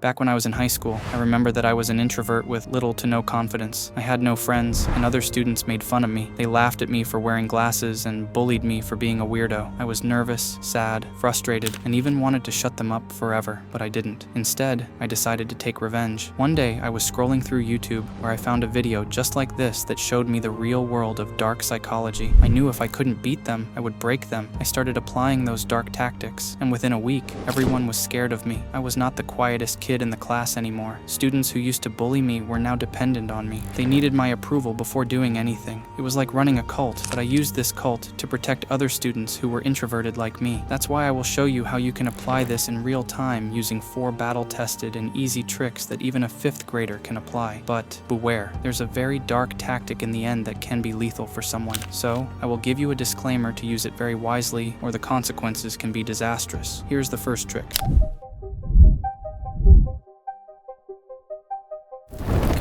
Back when I was in high school, I remember that I was an introvert with little to no confidence. I had no friends, and other students made fun of me. They laughed at me for wearing glasses and bullied me for being a weirdo. I was nervous, sad, frustrated, and even wanted to shut them up forever, but I didn't. Instead, I decided to take revenge. One day, I was scrolling through YouTube where I found a video just like this that showed me the real world of dark psychology. I knew if I couldn't beat them, I would break them. I started applying those dark tactics, and within a week, everyone was scared of me. I was not the quietest kid in the class anymore. Students who used to bully me were now dependent on me. They needed my approval before doing anything. It was like running a cult, but I used this cult to protect other students who were introverted like me. That's why I will show you how you can apply this in real time using 4 battle-tested and easy tricks that even a 5th grader can apply. But beware, there's a very dark tactic in the end that can be lethal for someone. So, I will give you a disclaimer to use it very wisely, or the consequences can be disastrous. Here's the first trick.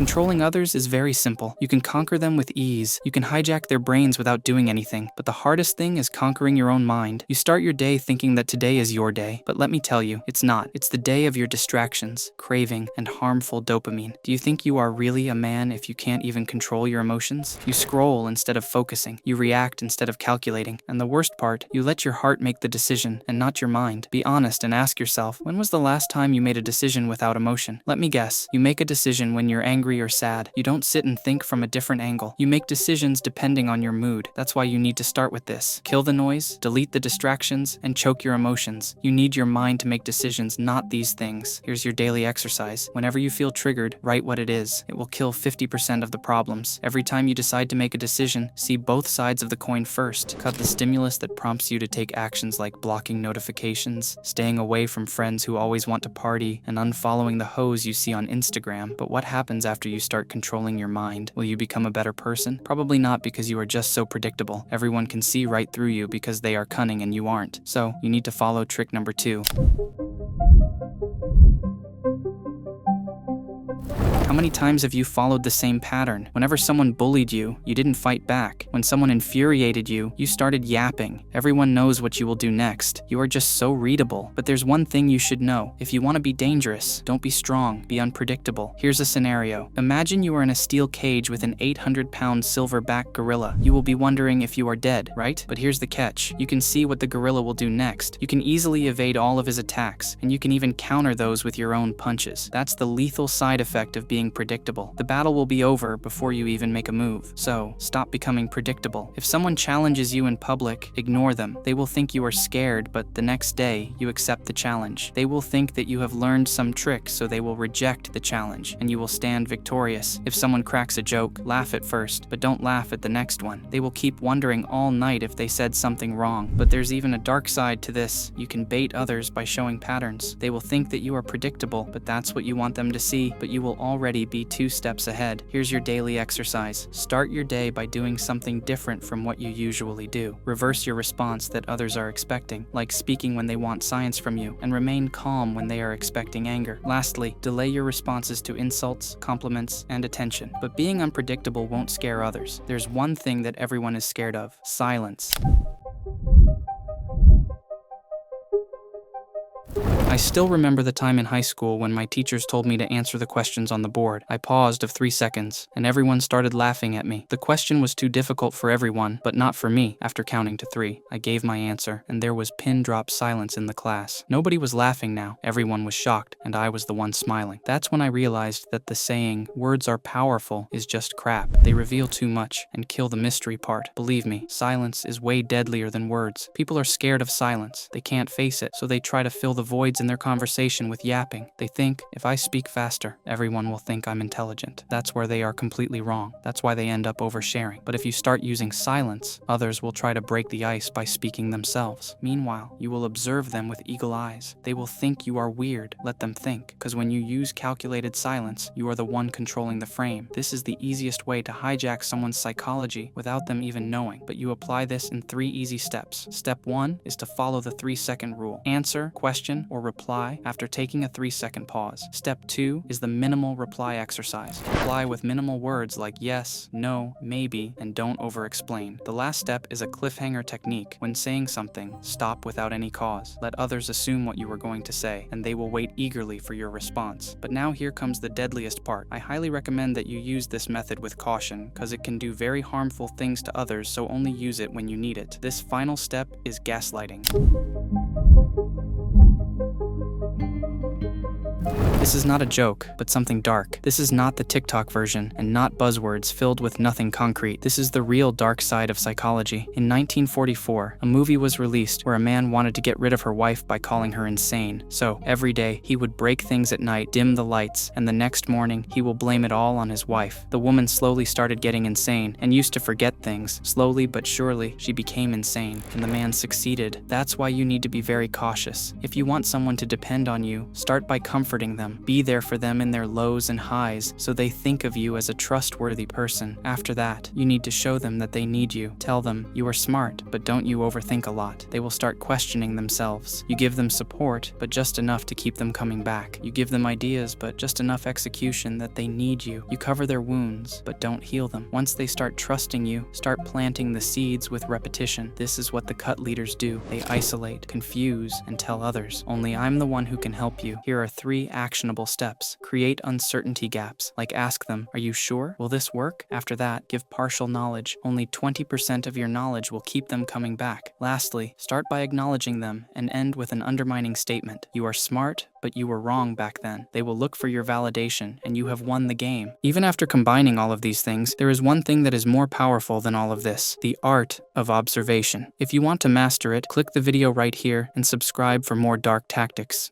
Controlling others is very simple. You can conquer them with ease. You can hijack their brains without doing anything. But the hardest thing is conquering your own mind. You start your day thinking that today is your day. But let me tell you, it's not. It's the day of your distractions, craving, and harmful dopamine. Do you think you are really a man if you can't even control your emotions? You scroll instead of focusing. You react instead of calculating. And the worst part, you let your heart make the decision and not your mind. Be honest and ask yourself, when was the last time you made a decision without emotion? Let me guess. You make a decision when you're angry or sad. You don't sit and think from a different angle. You make decisions depending on your mood. That's why you need to start with this. Kill the noise, delete the distractions, and choke your emotions. You need your mind to make decisions, not these things. Here's your daily exercise. Whenever you feel triggered, write what it is. It will kill 50% of the problems. Every time you decide to make a decision, see both sides of the coin first. Cut the stimulus that prompts you to take actions like blocking notifications, staying away from friends who always want to party, and unfollowing the hoes you see on Instagram. But what happens after you start controlling your mind? Will you become a better person? Probably not, because you are just so predictable. Everyone can see right through you because they are cunning and you aren't. So, you need to follow trick number 2. How many times have you followed the same pattern? Whenever someone bullied you, you didn't fight back. When someone infuriated you, you started yapping. Everyone knows what you will do next. You are just so readable. But there's one thing you should know. If you want to be dangerous, don't be strong, be unpredictable. Here's a scenario. Imagine you are in a steel cage with an 800-pound silverback gorilla. You will be wondering if you are dead, right? But here's the catch. You can see what the gorilla will do next. You can easily evade all of his attacks, and you can even counter those with your own punches. That's the lethal side effect of being predictable. The battle will be over before you even make a move. So, stop becoming predictable. If someone challenges you in public, ignore them. They will think you are scared, but the next day, you accept the challenge. They will think that you have learned some tricks, so they will reject the challenge, and you will stand victorious. If someone cracks a joke, laugh at first, but don't laugh at the next one. They will keep wondering all night if they said something wrong. But there's even a dark side to this. You can bait others by showing patterns. They will think that you are predictable, but that's what you want them to see, but you will already be 2 steps ahead. Here's your daily exercise. Start your day by doing something different from what you usually do. Reverse your response that others are expecting, like speaking when they want science from you, and remain calm when they are expecting anger. Lastly, delay your responses to insults, compliments, and attention. But being unpredictable won't scare others. There's one thing that everyone is scared of: silence. I still remember the time in high school when my teachers told me to answer the questions on the board. I paused of 3 seconds, and everyone started laughing at me. The question was too difficult for everyone, but not for me. After counting to 3, I gave my answer, and there was pin-drop silence in the class. Nobody was laughing now. Everyone was shocked, and I was the one smiling. That's when I realized that the saying, "words are powerful," is just crap. They reveal too much and kill the mystery part. Believe me, silence is way deadlier than words. People are scared of silence. They can't face it, so they try to fill the voids in their conversation with yapping. They think, if I speak faster, everyone will think I'm intelligent. That's where they are completely wrong. That's why they end up oversharing. But if you start using silence, others will try to break the ice by speaking themselves. Meanwhile, you will observe them with eagle eyes. They will think you are weird. Let them think, because when you use calculated silence, you are the one controlling the frame. This is the easiest way to hijack someone's psychology without them even knowing. But you apply this in 3 easy steps. Step 1 is to follow the 3-second rule. Answer, question, or reply after taking a 3-second pause. Step 2 is the minimal reply exercise. Reply with minimal words like yes, no, maybe, and don't over-explain. The last step is a cliffhanger technique. When saying something, stop without any cause. Let others assume what you were going to say, and they will wait eagerly for your response. But now here comes the deadliest part. I highly recommend that you use this method with caution, because it can do very harmful things to others, so only use it when you need it. This final step is gaslighting. This is not a joke, but something dark. This is not the TikTok version, and not buzzwords filled with nothing concrete. This is the real dark side of psychology. In 1944, a movie was released where a man wanted to get rid of her wife by calling her insane. So, every day, he would break things at night, dim the lights, and the next morning, he will blame it all on his wife. The woman slowly started getting insane, and used to forget things. Slowly but surely, she became insane, and the man succeeded. That's why you need to be very cautious. If you want someone to depend on you, start by comforting them. Be there for them in their lows and highs, so they think of you as a trustworthy person. After that, you need to show them that they need you. Tell them you are smart, but don't you overthink a lot. They will start questioning themselves. You give them support, but just enough to keep them coming back. You give them ideas, but just enough execution that they need you. You cover their wounds, but don't heal them. Once they start trusting you, start planting the seeds with repetition. This is what the cut leaders do. They isolate, confuse, and tell others. Only I'm the one who can help you. Here are 3 actionable steps. Create uncertainty gaps, like ask them, are you sure? Will this work? After that, give partial knowledge. Only 20% of your knowledge will keep them coming back. Lastly, start by acknowledging them and end with an undermining statement. You are smart, but you were wrong back then. They will look for your validation, and you have won the game. Even after combining all of these things, there is one thing that is more powerful than all of this: the art of observation. If you want to master it, click the video right here and subscribe for more dark tactics.